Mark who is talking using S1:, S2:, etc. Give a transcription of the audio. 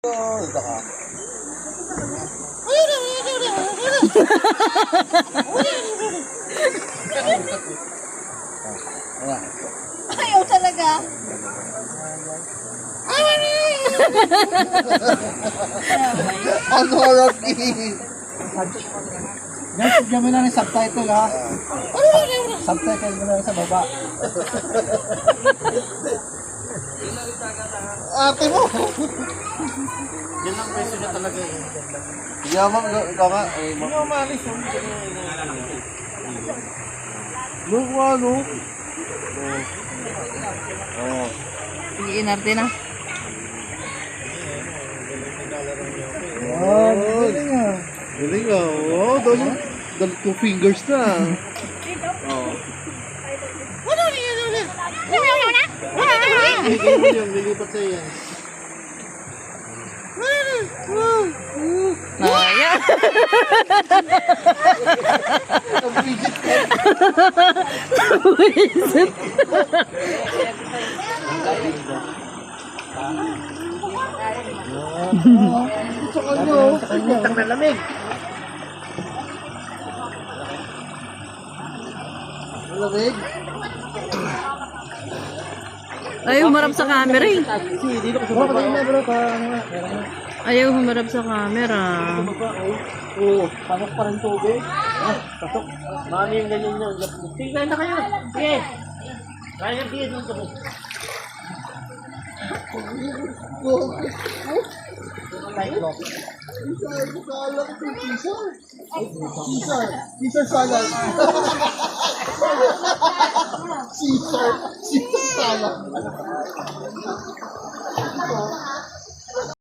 S1: Ayaw talaga.
S2: Ang horror game. Guys, bigyan mo na ng subtitle ha. Subtitle mo na sa baba. Ate mo!
S3: Yan ang presyo niya talaga eh.
S2: Yaman, ikaw nga.
S3: Hindi mo umalis.
S2: Look, ano?
S1: Iinarte na.
S2: Galing ah. Galing ah. Oh, dali 2 fingers na.
S3: Lilipat sa'yo yan.
S1: Ayan.
S2: Sa kanya, oh.
S3: Ang nalamig.
S2: Malamig.
S1: Ayaw humarap sa camera eh.
S3: Dito ko sa
S2: Bro,
S3: baba.
S2: kanina bro,
S1: Ayaw humarap sa camera.
S3: Oo, pasok pa rin tubig. Pasok. Mami yung ganyan yun. Sige, na kayo. Sige. Kaya sige doon sa bus.
S2: Caesar salad. Caesar salad.